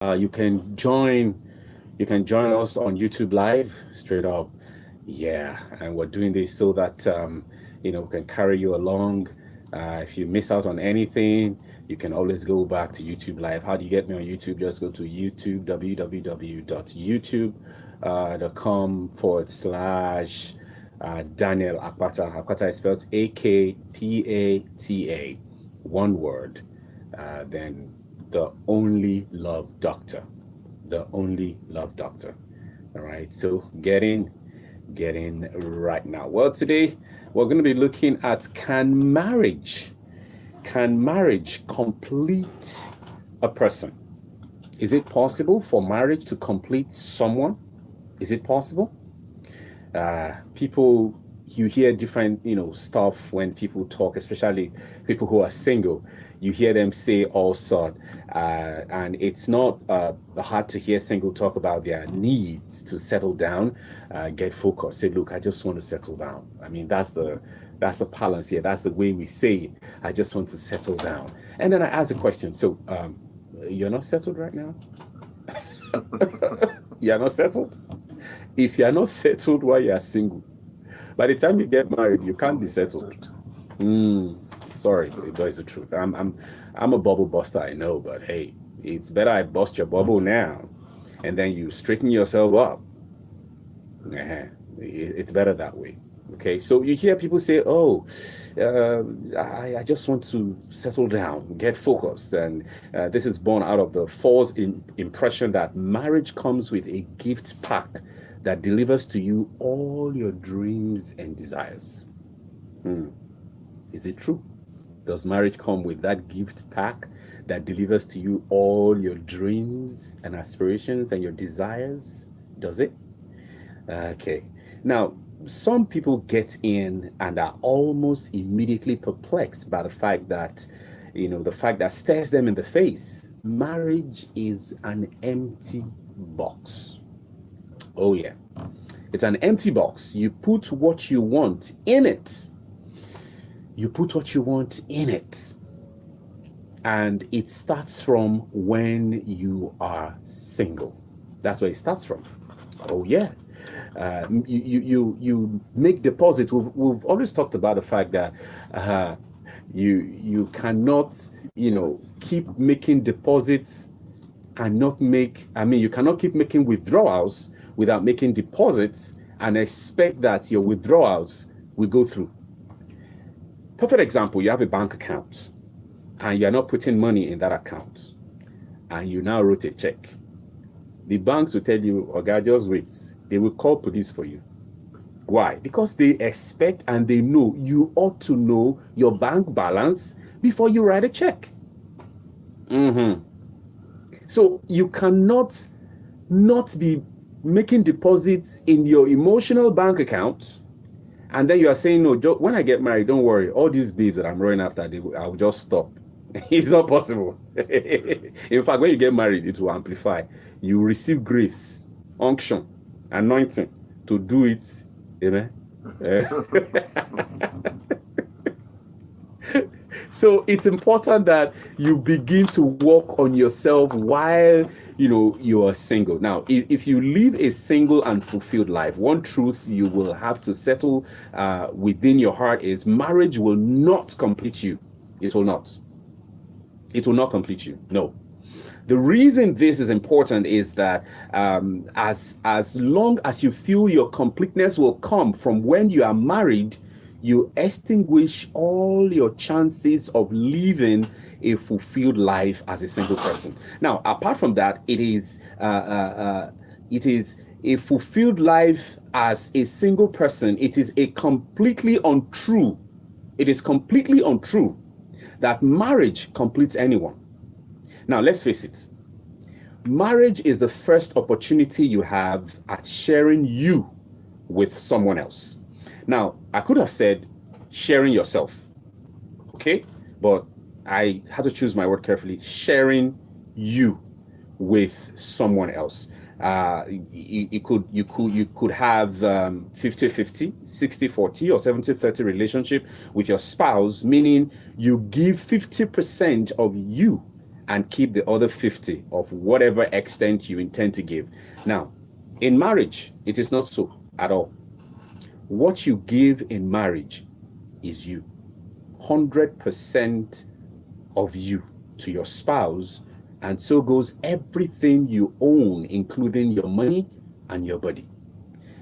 You can join us on YouTube Live straight up. Yeah, and we're doing this so that we can carry you along. If you miss out on anything, you can always go back to YouTube Live. How do you get me on YouTube? Just go to YouTube, www.youtube.com/. Daniel Akpata. Akpata is spelled Akpata. One word. Then the only love doctor. The only love doctor. All right. So get in right now. Well, today we're going to be looking at can marriage complete a person? Is it possible for marriage to complete someone? Is it possible? People, you hear different stuff when people talk, especially people who are single. You hear them say all sort, and it's not hard to hear single talk about their needs to settle down, get focused, say, look, I just want to settle down. I mean, that's the balance here. That's the way we say it. I just want to settle down. And then I ask a question, so you're not settled right now? You're not settled? If you're not settled while you're single, by the time you get married, you can't be settled. Sorry, but it's the truth. I'm a bubble buster, I know, but hey, it's better I bust your bubble now, and then you straighten yourself up. It's better that way. Okay, so you hear people say, "Oh, I just want to settle down, get focused," and this is born out of the false impression that marriage comes with a gift pack that delivers to you all your dreams and desires. Is it true? Does marriage come with that gift pack that delivers to you all your dreams and aspirations and your desires? Does it? Okay. Now, some people get in and are almost immediately perplexed by the fact that stares them in the face. Marriage is an empty box. Oh, yeah. It's an empty box. You put what you want in it. You put what you want in it. And it starts from when you are single. That's where it starts from. Oh, yeah. You make deposits. We've always talked about the fact that you cannot keep making deposits and you cannot keep making withdrawals without making deposits and expect that your withdrawals will go through. Perfect example, you have a bank account and you're not putting money in that account and you now wrote a check. The banks will tell you, okay, just wait. They will call police for you. Why? Because they expect and they know you ought to know your bank balance before you write a check. So you cannot not be making deposits in your emotional bank account, and then you are saying, no, when I get married, don't worry, all these babes that I'm running after, I'll just stop. It's not possible. In fact, when you get married, it will amplify. You receive grace, unction, anointing to do it. Amen. So it's important that you begin to work on yourself while you are single. Now, if you live a single and fulfilled life, one truth you will have to settle within your heart is marriage will not complete you. It will not. It will not complete you. No. The reason this is important is that as long as you feel your completeness will come from when you are married, you extinguish all your chances of living a fulfilled life as a single person. Now, apart from that, it is a fulfilled life as a single person. It is completely untrue. It is completely untrue that marriage completes anyone. Now, let's face it. Marriage is the first opportunity you have at sharing you with someone else. Now, I could have said sharing yourself, okay? But I had to choose my word carefully. Sharing you with someone else. You could have 50-50, 60-40, or 70-30 relationship with your spouse, meaning you give 50% of you and keep the other 50 of whatever extent you intend to give. Now, in marriage, it is not so at all. What you give in marriage is you. 100% of you to your spouse, and so goes everything you own, including your money and your body.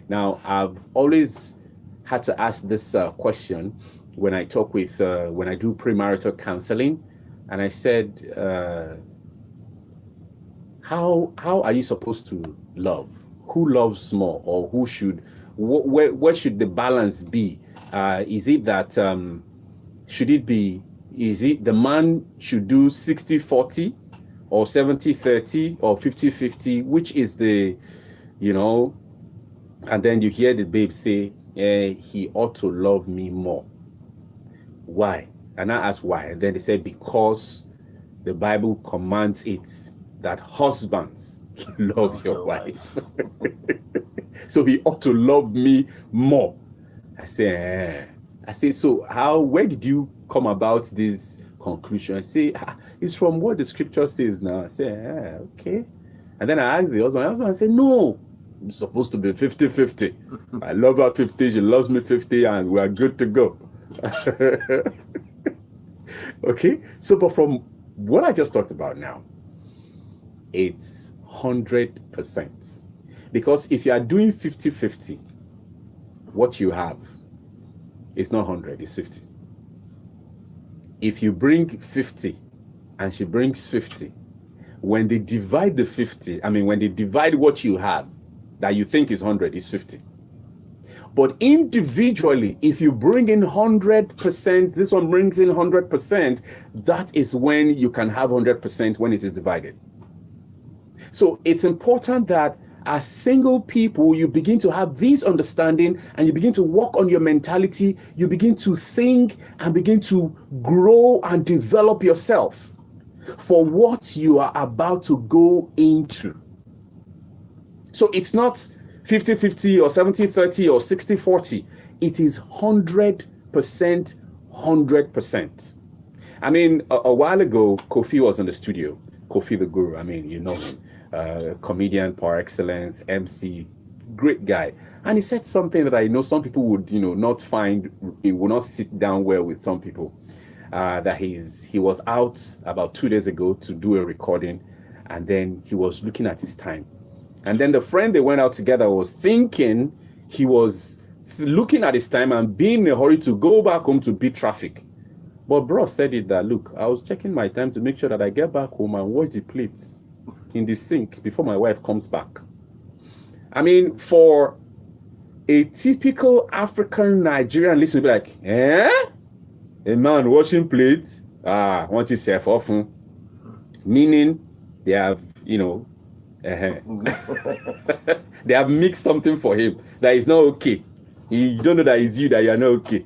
Now, I've always had to ask this question when I talk with, when I do premarital counseling, and I said, how are you supposed to love? Who loves more, or who should? Where should the balance be? Is it that should it be? Is it the man should do 60-40, or 70-30, or 50-50? Which is the, and then you hear the babe say, he ought to love me more. Why? And I ask why. And then they say, because the Bible commands it, that husbands love your wife. So he ought to love me more. I say, so where did you come about this conclusion? I say, it's from what the scripture says now. I say, okay. And then I ask the husband, I say, no, it's supposed to be 50-50. I love her 50, she loves me 50, and we are good to go. Okay, so but from what I just talked about now, it's 100%. Because if you are doing 50-50, what you have is not 100, it's 50. If you bring 50 and she brings 50, when they divide the 50, when they divide what you have that you think is 100, is 50. But individually, if you bring in 100%, this one brings in 100%, that is when you can have 100% when it is divided. So it's important that as single people, you begin to have this understanding, and you begin to work on your mentality. You begin to think and begin to grow and develop yourself for what you are about to go into. So it's not 50-50 or 70-30 or 60-40. It is 100%, 100%. A while ago, Kofi was in the studio. Kofi the Guru, you know him. Comedian par excellence, MC, great guy. And he said something that I know some people would, not find, it will not sit down well with some people. That he was out about 2 days ago to do a recording, and then he was looking at his time. And then the friend they went out together was thinking he was looking at his time and being in a hurry to go back home to beat traffic. But bro said it that, look, I was checking my time to make sure that I get back home and wash the plates in the sink before my wife comes back. For a typical African Nigerian listener, be like, a man washing plates, want himself often, meaning they have, they have mixed something for him that is not okay. You don't know that it's you, that you are not okay.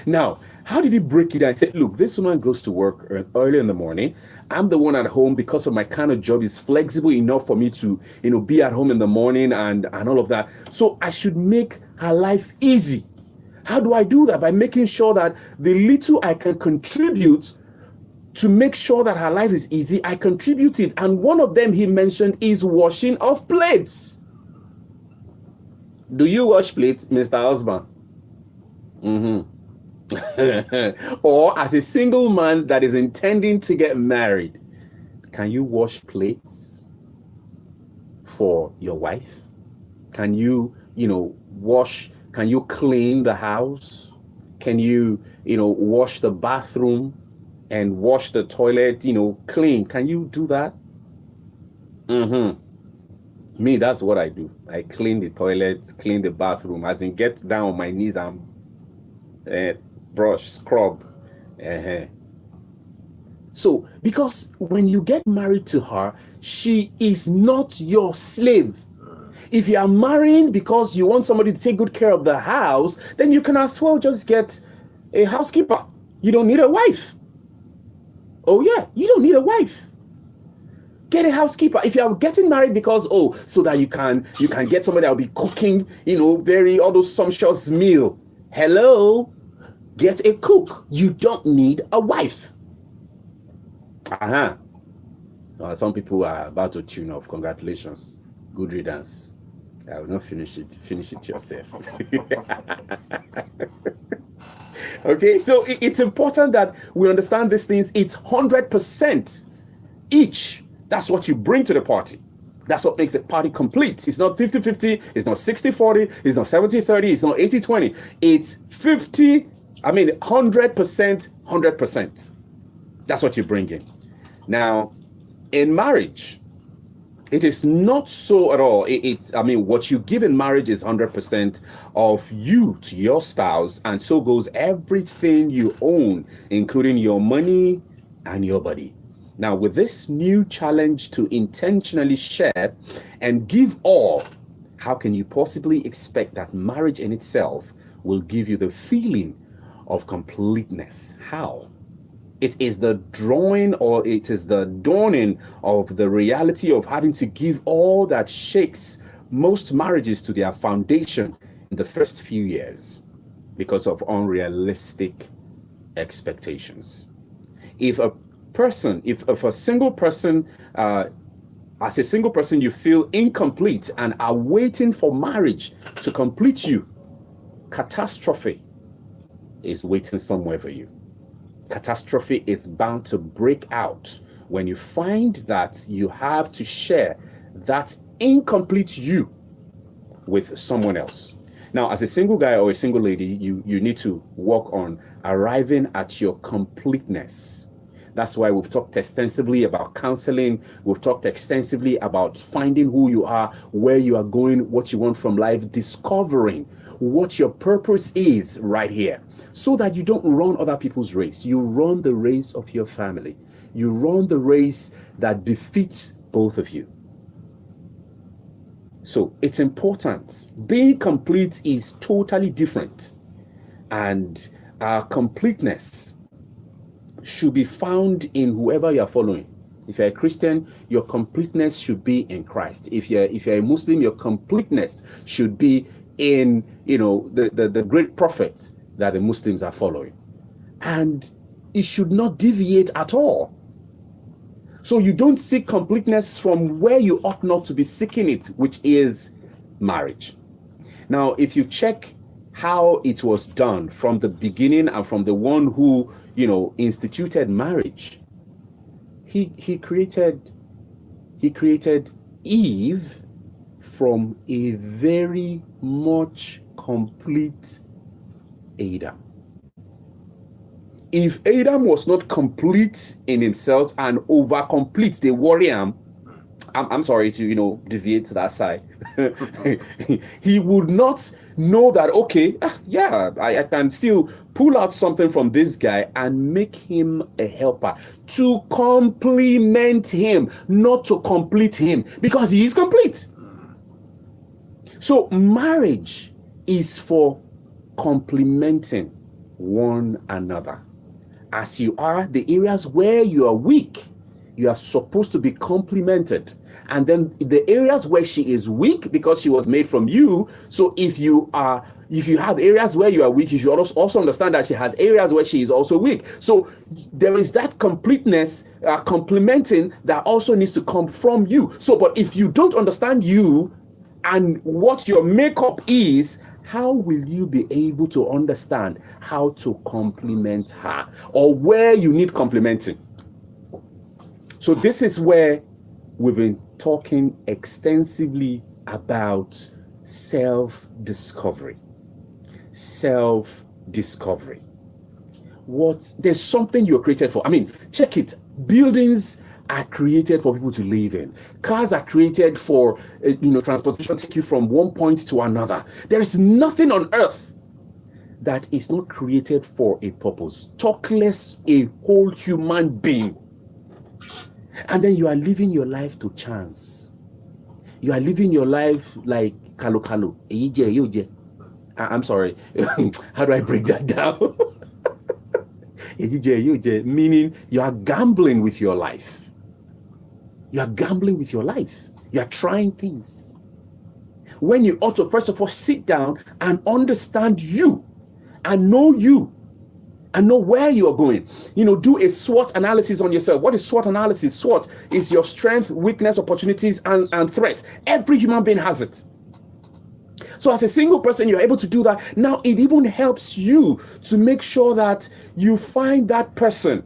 Now, how did he break it down? He said, look, this woman goes to work early in the morning. I'm the one at home because of my kind of job is flexible enough for me to, be at home in the morning and all of that. So I should make her life easy. How do I do that? By making sure that the little I can contribute to make sure that her life is easy, I contribute it. And one of them he mentioned is washing of plates. Do you wash plates, Mr. Husband? Or as a single man that is intending to get married, can you wash plates for your wife? Can you, can you clean the house? Can you, wash the bathroom and wash the toilet, clean? Can you do that? Me, that's what I do. I clean the toilets, clean the bathroom, as in get down on my knees and brush, scrub. So, because when you get married to her, she is not your slave. If you are marrying because you want somebody to take good care of the house, then you can as well just get a housekeeper. You don't need a wife. Oh yeah, you don't need a wife. Get a housekeeper. If you are getting married because, so that you can get somebody that will be cooking, all those sumptuous meal. Hello, get a cook. You don't need a wife. Some people are about to tune off. Congratulations. Good riddance. I will not finish it. Finish it yourself. Okay, so it's important that we understand these things. It's 100% each. That's what you bring to the party. That's what makes a party complete. It's not 50-50. It's not 60-40. It's not 70-30. It's not 80-20. It's 100%, 100%. That's what you bring in. Now, in marriage, it is not so at all. What you give in marriage is 100% of you to your spouse, and so goes everything you own, including your money and your body. Now, with this new challenge to intentionally share and give all, how can you possibly expect that marriage in itself will give you the feeling of completeness? How? It is the drawing, or it is the dawning of the reality of having to give all that shakes most marriages to their foundation in the first few years because of unrealistic expectations. If a single person, as a single person, you feel incomplete and are waiting for marriage to complete you, catastrophe is waiting somewhere for you. Catastrophe is bound to break out when you find that you have to share that incomplete you with someone else. Now, as a single guy or a single lady, you need to work on arriving at your completeness. That's why we've talked extensively about counseling. We've talked extensively about finding who you are, where you are going, what you want from life, discovering what your purpose is right here, so that you don't run other people's race. You run the race of your family. You run the race that befits both of you. So it's important. Being complete is totally different. And completeness should be found in whoever you're following. If you're a Christian, your completeness should be in Christ. If you're a Muslim, your completeness should be in the great prophet that the Muslims are following. And it should not deviate at all. So you don't seek completeness from where you ought not to be seeking it, which is marriage. Now, if you check how it was done from the beginning and from the one who, instituted marriage, he created Eve from a very much complete Adam. If Adam was not complete in himself and over complete, the warrior, I'm sorry to deviate to that side. He would not know that, okay, I can still pull out something from this guy and make him a helper to complement him, not to complete him, because he is complete. So marriage is for complementing one another. As you are, the areas where you are weak, you are supposed to be complemented. And then the areas where she is weak, because she was made from you. So if you have areas where you are weak, you should also understand that she has areas where she is also weak. So there is that completeness, complementing, that also needs to come from you. So, but if you don't understand you and what your makeup is, how will you be able to understand how to complement her or where you need complementing? So this is where we've been talking extensively about self-discovery. Self-discovery. There's something you're created for. Check it. Buildings are created for people to live in. Cars are created for, transportation, take you from one point to another. There is nothing on earth that is not created for a purpose. Talk less a whole human being. And then you are living your life to chance. You are living your life like kalo. I'm sorry. How do I break that down? Meaning you are gambling with your life. You are gambling with your life. You are trying things. When you ought to, first of all, sit down and understand you and know you and know where you are going. Do a SWOT analysis on yourself. What is SWOT analysis? SWOT is your strength, weakness, opportunities, and threat. Every human being has it. So as a single person, you're able to do that. Now, it even helps you to make sure that you find that person.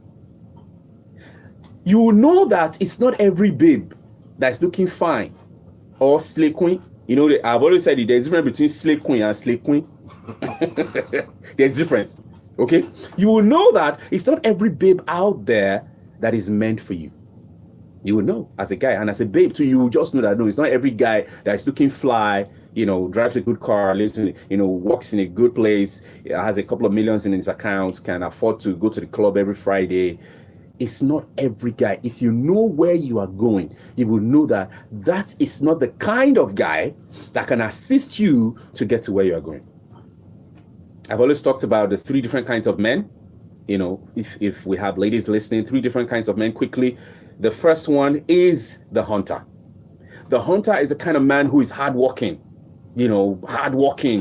You will know that it's not every babe that's looking fine or slay queen. I've always said there's a difference between slay queen and slay queen. There's difference. Okay? You will know that it's not every babe out there that is meant for you. You will know as a guy, and as a babe too, you will just know that no, it's not every guy that is looking fly, drives a good car, lives in, works in a good place, has a couple of millions in his account, can afford to go to the club every Friday. It's not every guy. If you know where you are going, you will know that that is not the kind of guy that can assist you to get to where you are going. I've always talked about the 3 different kinds of men. If we have ladies listening, 3 different kinds of men quickly. The first one is the hunter. The hunter is the kind of man who is hardworking,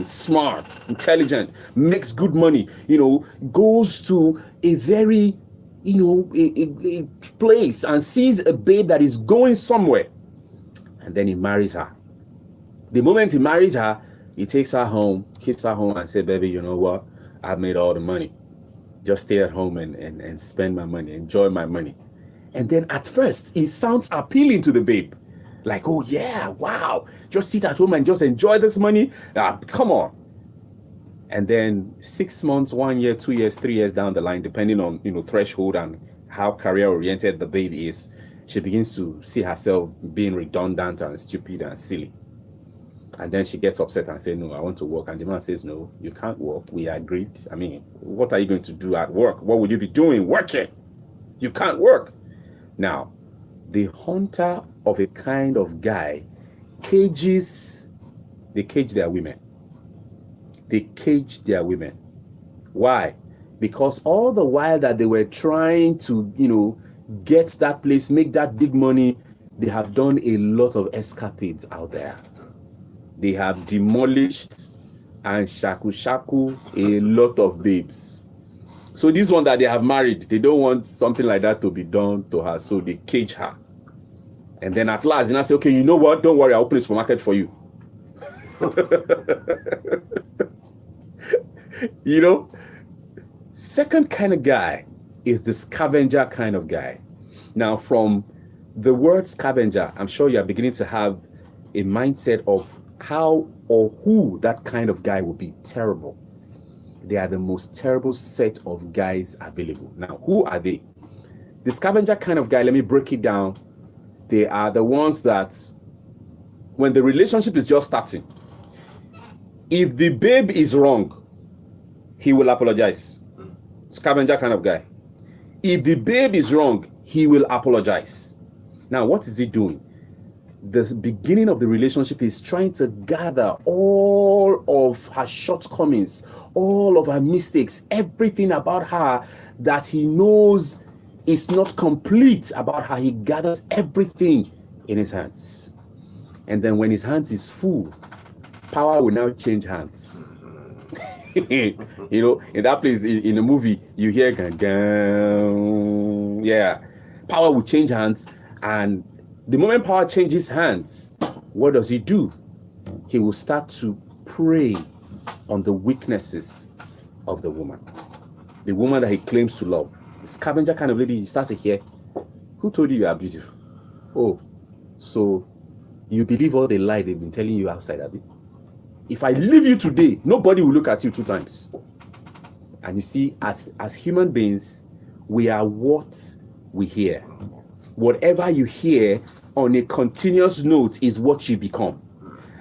smart, intelligent, makes good money, goes to a very a place and sees a babe that is going somewhere, and then he marries her. The moment he marries her, he takes her home, keeps her home, and says, baby, you know what? I've made all the money. Just stay at home and spend my money, enjoy my money. And then at first, it sounds appealing to the babe. Like, oh yeah, wow. Just sit at home and just enjoy this money. Come on. And then 6 months, 1 year, 2 years, 3 years down the line, depending on threshold and how career-oriented the baby is, she begins to see herself being redundant and stupid and silly. And then she gets upset and says, no, I want to work. And the man says, no, you can't work. We agreed. I mean, what are you going to do at work? What would you be doing working? You can't work. Now, the hunter of a kind of guy they cage their women. They cage their women. Why? Because all the while that they were trying to, get that place, make that big money, they have done a lot of escapades out there. They have demolished and shaku a lot of babes. So this one that they have married, they don't want something like that to be done to her, so they cage her. And then at last, I say, okay, you know what? Don't worry, I'll open a supermarket for you. Second kind of guy is the scavenger kind of guy. Now, from the word scavenger, I'm sure you're beginning to have a mindset of how or who that kind of guy will be. Terrible. They are the most terrible set of guys available. Now, who are they? The scavenger kind of guy, let me break it down. They are the ones that, when the relationship is just starting, if the babe is wrong, he will apologize. Scavenger kind of guy. If the babe is wrong, he will apologize. Now, what is he doing? The beginning of the relationship is trying to gather all of her shortcomings, all of her mistakes, everything about her that he knows is not complete about her. He gathers everything in his hands. And then when his hands is full, power will now change hands. In that place, in the movie, you hear gang, yeah. Power will change hands, and the moment power changes hands, what does he do? He will start to prey on the weaknesses of the woman that he claims to love. The scavenger kind of lady, you start to hear, who told you are beautiful? Oh, so you believe all the lie they've been telling you outside, Abby? If I leave you today, nobody will look at you 2 times. And you see, as human beings, we are what we hear. Whatever you hear on a continuous note is what you become.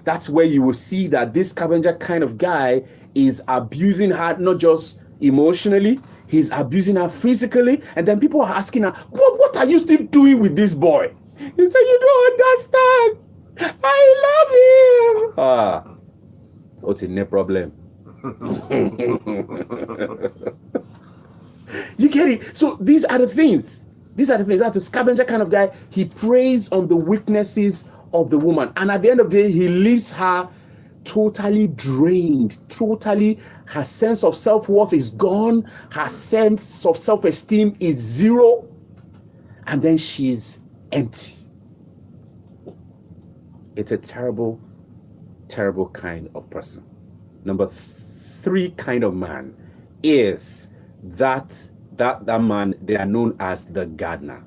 That's where you will see that this scavenger kind of guy is abusing her, not just emotionally, he's abusing her physically. And then people are asking her, what are you still doing with this boy? He said, you don't understand. I love him. What's no problem? You get it? So these are the things. That's a scavenger kind of guy. He preys on the weaknesses of the woman. And at the end of the day, he leaves her totally drained, totally, her sense of self-worth is gone, her sense of self-esteem is zero, and then she's empty. It's a terrible, terrible kind of person. Number 3 kind of man is that man, they are known as the gardener.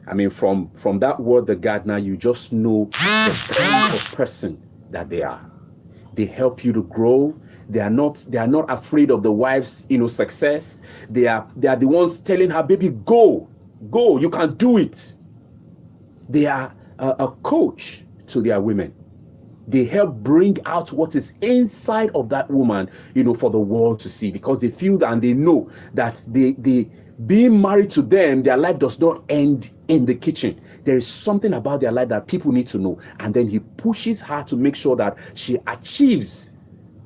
I mean, from that word, the gardener, you just know the kind of person that they are. They help you to grow. They are not afraid of the wife's, success. They are the ones telling her, baby, go, you can do it. They are a coach to their women. They help bring out what is inside of that woman, for the world to see, because they feel that and they know that they being married to them, their life does not end in the kitchen. There is something about their life that people need to know. And then he pushes her to make sure that she achieves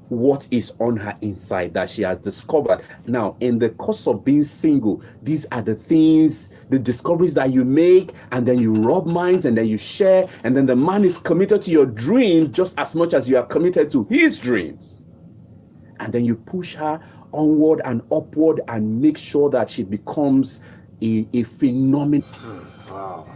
what is on her inside that she has discovered. Now, in the course of being single, these are the things, the discoveries that you make, and then you rub minds, and then you share, and then the man is committed to your dreams just as much as you are committed to his dreams. And then you push her onward and upward and make sure that she becomes a phenomenon. Wow.